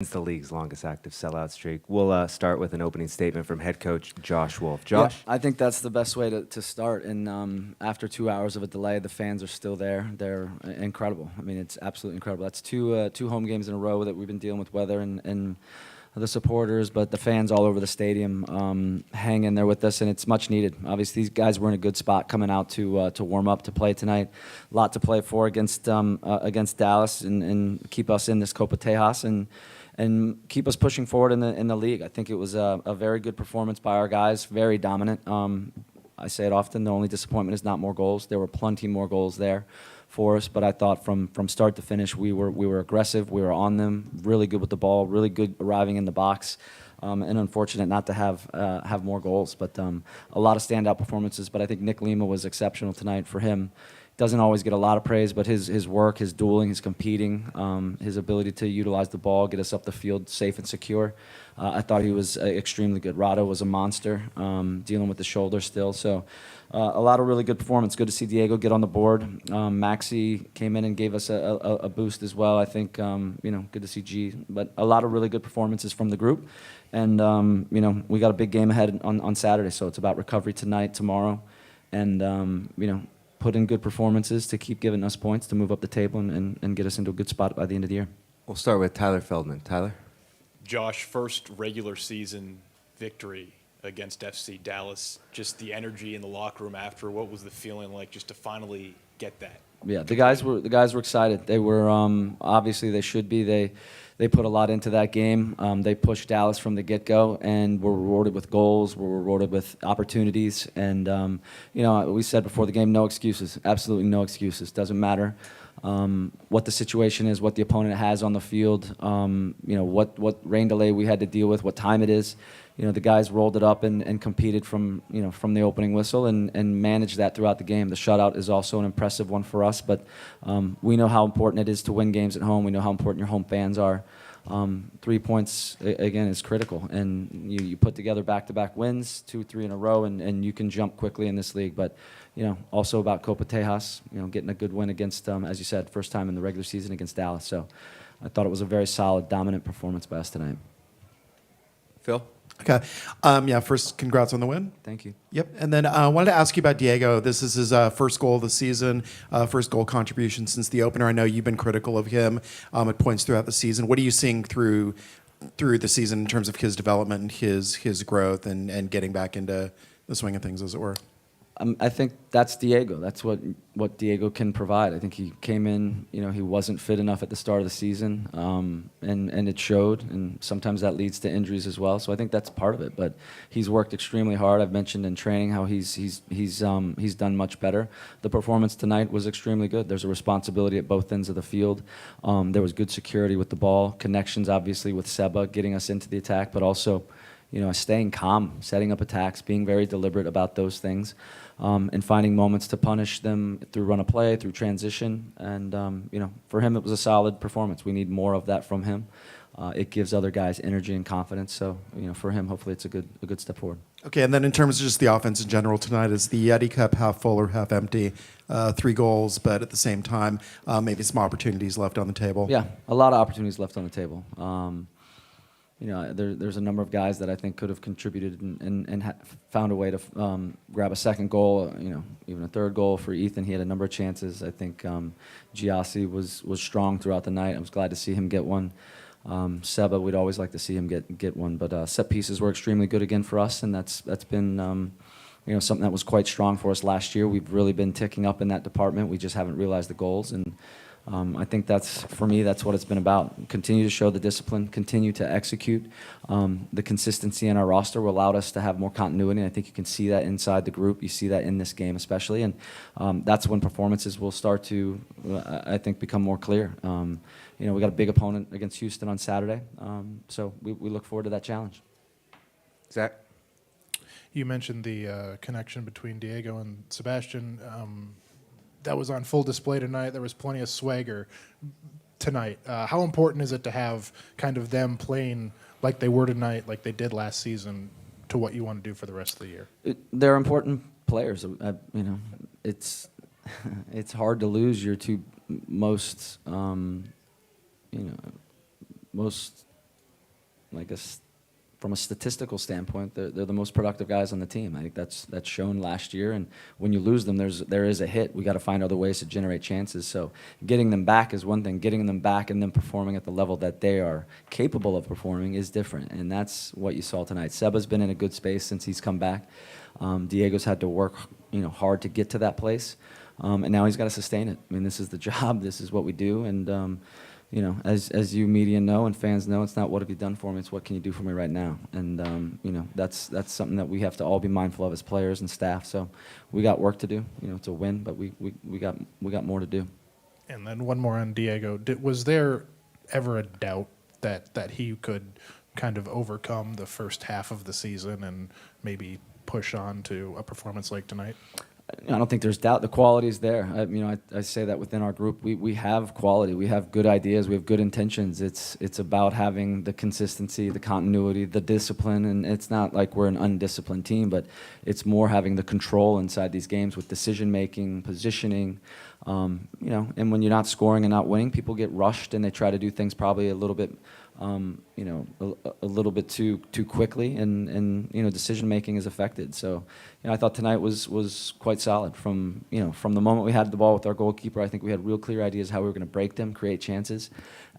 It's the league's longest active sellout streak. We'll start with an opening statement from head coach Josh Wolff. Josh? Yeah, I think that's the best way to start. And after 2 hours of a delay, the fans are still there. They're incredible. I mean, it's absolutely incredible. That's two home games in a row that we've been dealing with weather and the supporters, but the fans all over the stadium hang in there with us, and it's much needed. Obviously, these guys were in a good spot coming out to warm up to play tonight. A lot to play for against Dallas and keep us in this Copa Tejas and keep us pushing forward in the league. I think it was a very good performance by our guys, very dominant. I say it often, the only disappointment is not more goals. There were plenty more goals there for us, but I thought from start to finish we were aggressive, we were on them, really good with the ball, really good arriving in the box, and unfortunate not to have more goals. But a lot of standout performances, but I think Nick Lima was exceptional tonight. For him, doesn't always get a lot of praise, but his work, his dueling, his competing, his ability to utilize the ball, get us up the field safe and secure, I thought he was extremely good. Rado was a monster, dealing with the shoulder still. So a lot of really good performance. Good to see Diego get on the board. Maxi came in and gave us a boost as well. I think, good to see G. But a lot of really good performances from the group. And, we got a big game ahead on Saturday, so it's about recovery tonight, tomorrow. And, put in good performances to keep giving us points to move up the table and get us into a good spot by the end of the year. We'll start with Tyler Feldman. Tyler? Josh, first regular season victory against FC Dallas. Just the energy in the locker room after. What was the feeling like just to finally get that? Yeah, the guys were excited. They were obviously they should be. They put a lot into that game. They pushed Dallas from the get-go and were rewarded with goals, were rewarded with opportunities. And, we said before the game, no excuses, absolutely no excuses. Doesn't matter what the situation is, what the opponent has on the field, what rain delay we had to deal with, what time it is. The guys rolled it up and competed from the opening whistle and managed that throughout the game. The shutout is also an impressive one for us, but we know how important it is to win games at home. We know how important your home fans are. 3 points, again, is critical. And you put together back-to-back wins, 2-3 in a row, and you can jump quickly in this league. But, also about Copa Tejas, getting a good win against, as you said, first time in the regular season against Dallas. So I thought it was a very solid, dominant performance by us tonight. Phil? Okay. First, congrats on the win. Thank you. Yep. And then I wanted to ask you about Diego. This is his first goal of the season, first goal contribution since the opener. I know you've been critical of him at points throughout the season. What are you seeing through the season in terms of his development and his growth and getting back into the swing of things, as it were? I think that's Diego. That's what Diego can provide. I think he came in, he wasn't fit enough at the start of the season, and it showed. And sometimes that leads to injuries as well. So I think that's part of it. But he's worked extremely hard. I've mentioned in training how he's done much better. The performance tonight was extremely good. There's a responsibility at both ends of the field. There was good security with the ball, connections obviously with Seba getting us into the attack, but also, staying calm, setting up attacks, being very deliberate about those things, and finding moments to punish them through run of play, through transition. And, for him, it was a solid performance. We need more of that from him. It gives other guys energy and confidence. So, for him, hopefully it's a good step forward. Okay, and then in terms of just the offense in general tonight, is the Yeti Cup half full or half empty? 3 goals, but at the same time, maybe some opportunities left on the table. Yeah, a lot of opportunities left on the table. There's a number of guys that I think could have contributed and found a way to grab a second goal, even a third goal for Ethan. He had a number of chances. I think Giassi was strong throughout the night. I was glad to see him get one. Seba, we'd always like to see him get one. But set pieces were extremely good again for us, and that's been something that was quite strong for us last year. We've really been ticking up in that department. We just haven't realized the goals. And I think for me, that's what it's been about. Continue to show the discipline, continue to execute. The consistency in our roster will allow us to have more continuity, and I think you can see that inside the group. You see that in this game especially, and that's when performances will start to, I think, become more clear. We got a big opponent against Houston on Saturday, so we look forward to that challenge. Zach? You mentioned the connection between Diego and Sebastian. That was on full display tonight. There was plenty of swagger tonight. How important is it to have kind of them playing like they were tonight, like they did last season, to what you want to do for the rest of the year? They're important players. It's it's hard to lose your two most most from a statistical standpoint, they're the most productive guys on the team. I think that's shown last year. And when you lose them, there is a hit. We got to find other ways to generate chances. So getting them back is one thing. Getting them back and then performing at the level that they are capable of performing is different. And that's what you saw tonight. Seba's been in a good space since he's come back. Diego's had to work, hard to get to that place, and now he's got to sustain it. I mean, this is the job. This is what we do. And as you media know and fans know, it's not what have you done for me, it's what can you do for me right now. And that's something that we have to all be mindful of as players and staff. So we got work to do. It's a win, but we got more to do. And then one more on Diego. Was there ever a doubt that he could kind of overcome the first half of the season and maybe push on to a performance like tonight? I don't think there's doubt. The quality is there. I say that within our group. We have quality. We have good ideas. We have good intentions. It's about having the consistency, the continuity, the discipline. And it's not like we're an undisciplined team, but it's more having the control inside these games with decision-making, positioning. And when you're not scoring and not winning, people get rushed and they try to do things probably a little bit a little bit too quickly, and decision making is affected. So, I thought tonight was quite solid from the moment we had the ball with our goalkeeper. I think we had real clear ideas how we were going to break them, create chances,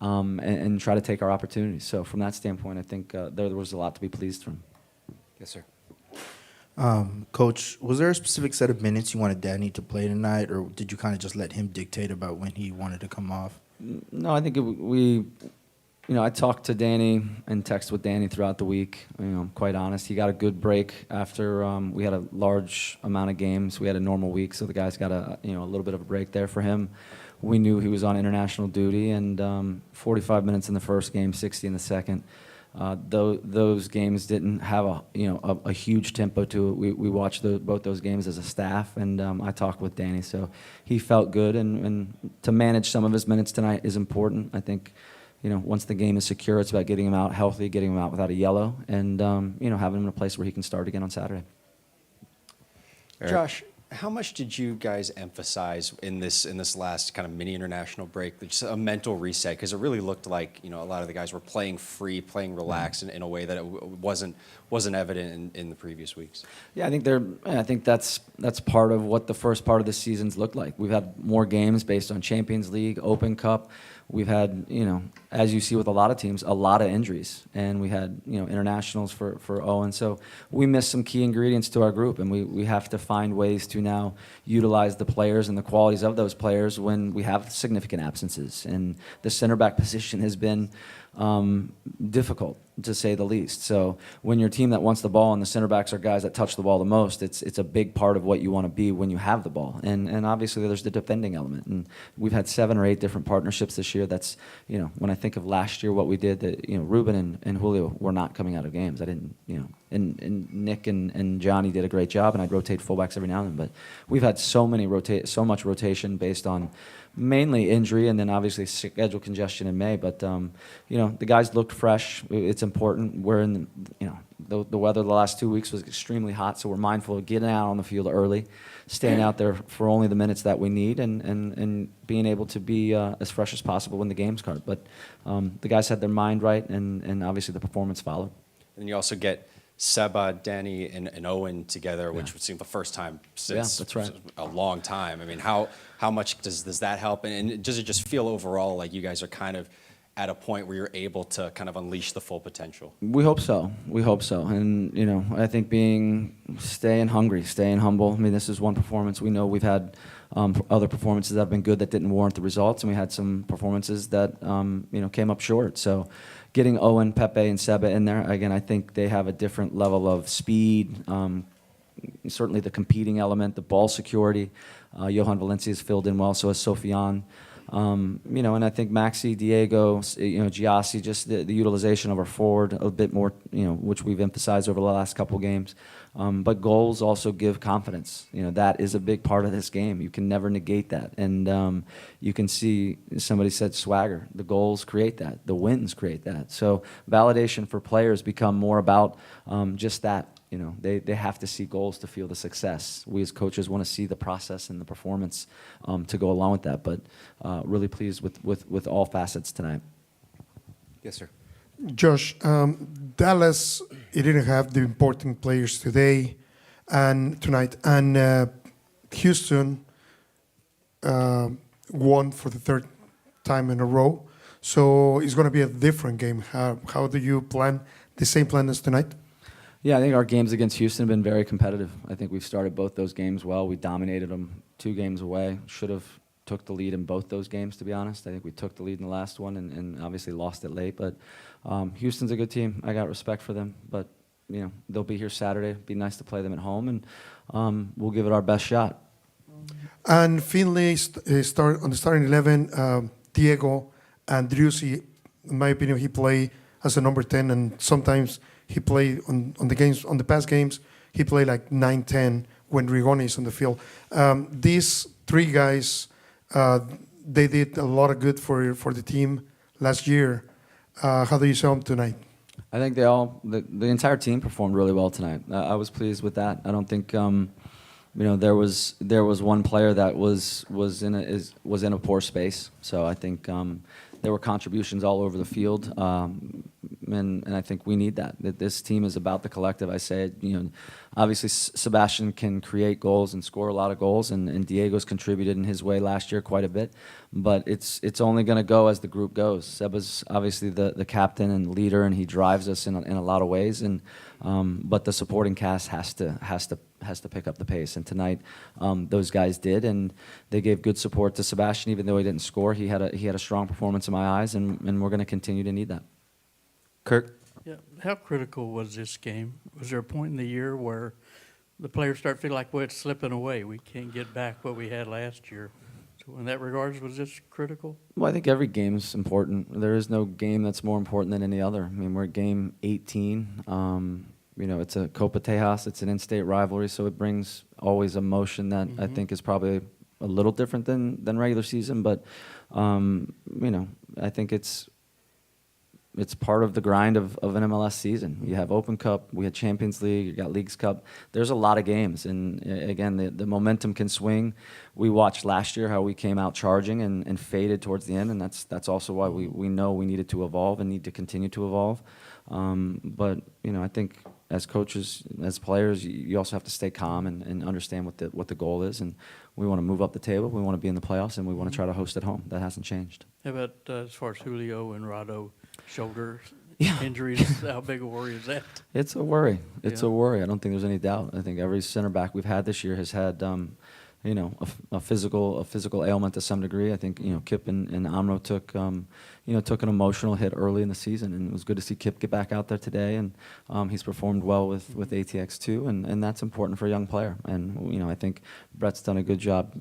and try to take our opportunities. So, from that standpoint, I think there was a lot to be pleased from. Yes, sir. Coach, was there a specific set of minutes you wanted Danny to play tonight, or did you kind of just let him dictate about when he wanted to come off? No, I think I talked to Danny and texted with Danny throughout the week. I'm quite honest. He got a good break after we had a large amount of games. We had a normal week, so the guys got a little bit of a break there for him. We knew he was on international duty, and 45 minutes in the first game, 60 in the second. Those games didn't have a huge tempo to it. We watched both those games as a staff, and I talked with Danny, so he felt good. And to manage some of his minutes tonight is important. I think. Once the game is secure, it's about getting him out healthy, getting him out without a yellow, and having him in a place where he can start again on Saturday. Eric? Josh, how much did you guys emphasize in this last kind of mini international break, just a mental reset? Because it really looked like a lot of the guys were playing free, playing relaxed in a way that it wasn't evident in the previous weeks. Yeah, I think that's part of what the first part of the season's looked like. We've had more games based on Champions League, Open Cup. We've had, as you see with a lot of teams, a lot of injuries, and we had, internationals for Owen. So we missed some key ingredients to our group, and we have to find ways to now utilize the players and the qualities of those players when we have significant absences. And the center back position has been difficult, to say the least. So when your team that wants the ball and the center backs are guys that touch the ball the most, it's a big part of what you want to be when you have the ball. And obviously there's the defending element. And we've had 7 or 8 different partnerships this year. That's, when I think of last year, what we did, that, Ruben and Julio were not coming out of games. I didn't, and Nick and Johnny did a great job, and I'd rotate fullbacks every now and then. But we've had so much rotation based on mainly injury and then obviously schedule congestion in May. But, the guys looked fresh. It's important. We're in, the weather the last 2 weeks was extremely hot, so we're mindful of getting out on the field early, staying out there for only the minutes that we need, and being able to be as fresh as possible when the games start. But the guys had their mind right, and obviously the performance followed. And you also get Seba, Danny, and Owen together, which would seem the first time since that's right. a long time. I mean, how much does that help? And does it just feel overall like you guys are kind of at a point where you're able to kind of unleash the full potential? We hope so. And, I think staying hungry, staying humble. I mean, this is one performance. We know we've had other performances that have been good that didn't warrant the results, and we had some performances that, came up short. So getting Owen, Pepe, and Seba in there, again, I think they have a different level of speed, certainly the competing element, the ball security. Johan Valencia has filled in well, so has Sofian. And I think Maxi, Diego, Giassi, just the utilization of our forward a bit more, which we've emphasized over the last couple of games. But goals also give confidence. That is a big part of this game. You can never negate that. And you can see, somebody said swagger. The goals create that. The wins create that. So validation for players become more about just that. They have to see goals to feel the success. We as coaches want to see the process and the performance to go along with that. But really pleased with all facets tonight. Yes, sir. Josh, Dallas, it didn't have the important players today and tonight, and Houston won for the third time in a row. So it's going to be a different game. How do you plan? The same plan as tonight? Yeah, I think our games against Houston have been very competitive. I think we've started both those games well. We dominated them 2 games away. Should have took the lead in both those games, to be honest. I think we took the lead in the last one and obviously lost it late. But Houston's a good team. I got respect for them. But, you know, they'll be here Saturday. It'd be nice to play them at home, and we'll give it our best shot. And Finley start on the starting 11. Diego and Driussi, in my opinion, he played as a number 10, and sometimes he played on the games, on the past games, he played like 9-10 when Rigoni is on the field. These 3 guys, they did a lot of good for the team last year. How do you see them tonight? I think the entire team performed really well tonight. I was pleased with that. I don't think there was one player that was in a poor space. So I think there were contributions all over the field, and I think we need that. That this team is about the collective. I say, obviously Sebastian can create goals and score a lot of goals, and Diego's contributed in his way last year quite a bit. But it's only going to go as the group goes. Seba's obviously the captain and leader, and he drives us in a lot of ways. And but the supporting cast has to pick up the pace. And tonight, those guys did, and they gave good support to Sebastian, even though he didn't score. He had a strong performance in my eyes, and we're going to continue to need that. Kirk? Yeah. How critical was this game? Was there a point in the year where the players start feeling like, well, it's slipping away, we can't get back what we had last year? So in that regards, was this critical? Well, I think every game is important. There is no game that's more important than any other. I mean, we're at game 18. It's a Copa Tejas. It's an in-state rivalry, so it brings always emotion that I think is probably a little different than regular season. But, I think it's part of the grind of an MLS season. You have Open Cup, we had Champions League, you got Leagues Cup. There's a lot of games, and again, the momentum can swing. We watched last year how we came out charging and faded towards the end, and that's also why we know we needed to evolve and need to continue to evolve. But I think as coaches, as players, you also have to stay calm and understand what the goal is. And we want to move up the table, we want to be in the playoffs, and we want to try to host at home. That hasn't changed. How about as far as Julio and Rado shoulder Yeah. injuries? How big a worry is that? It's a worry. It's Yeah. a worry. I don't think there's any doubt. I think every center back we've had this year has had, a physical ailment to some degree. I think Kip and Amro took an emotional hit early in the season, and it was good to see Kip get back out there today, and he's performed well with ATX too, and that's important for a young player. And I think Brett's done a good job,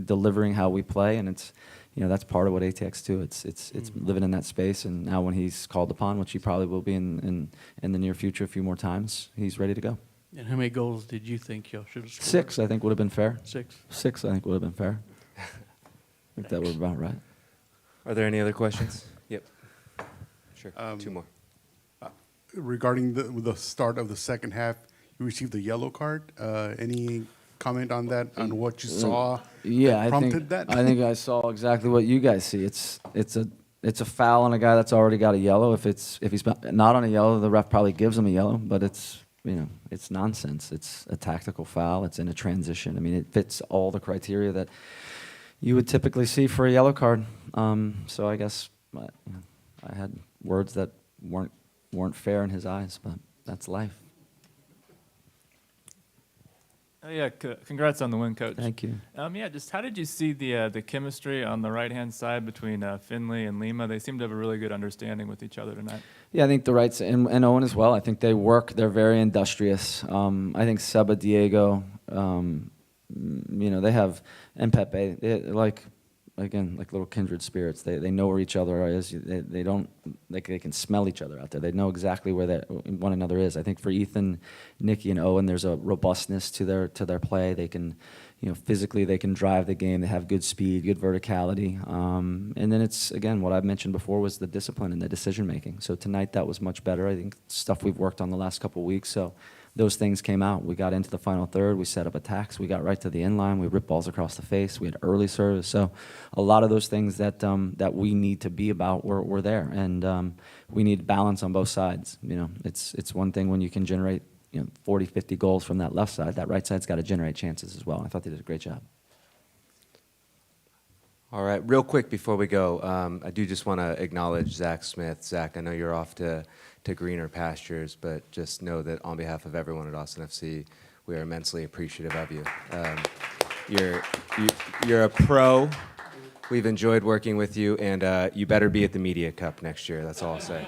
delivering how we play, and it's. That's part of what ATX do. It's living in that space, and now when he's called upon, which he probably will be in the near future a few more times, he's ready to go. And how many goals did you think y'all should have scored? 6, I think, would have been fair. 6. 6, I think, would have been fair. I think that would about right. Are there any other questions? Yep. Sure. 2 more. Regarding the start of the second half, you received a yellow card. Any comment on that, on what you saw that prompted that? I think I saw exactly what you guys see. It's a foul on a guy that's already got a yellow. If he's not on a yellow, the ref probably gives him a yellow. But it's nonsense. It's a tactical foul. It's in a transition. I mean, it fits all the criteria that you would typically see for a yellow card. So I guess I had words that weren't fair in his eyes, but that's life. Yeah, congrats on the win, Coach. Thank you. Just how did you see the chemistry on the right-hand side between Finley and Lima? They seem to have a really good understanding with each other tonight. Yeah, I think the rights and Owen as well. I think they work. They're very industrious. I think Seba, Diego, they have, and Pepe. They're like little kindred spirits. They know where each other is. They can smell each other out there. They know exactly where one another is. I think for Ethan, Nicky, and Owen, there's a robustness to their play. They can, physically they can drive the game. They have good speed, good verticality. And then it's, again, what I've mentioned before was the discipline and the decision making. So tonight that was much better. I think stuff we've worked on the last couple of weeks. So those things came out. We got into the final third. We set up attacks. We got right to the end line. We ripped balls across the face. We had early service. So a lot of those things that that we need to be about were there, and we need balance on both sides. You know, it's one thing when you can generate 40, 50 goals from that left side. That right side's got to generate chances as well. I thought they did a great job. All right, real quick before we go, I do just want to acknowledge Zach Smith. Zach, I know you're off to greener pastures, but just know that on behalf of everyone at Austin FC, we are immensely appreciative of you. You're a pro. We've enjoyed working with you, and you better be at the Media Cup next year. That's all I'll say.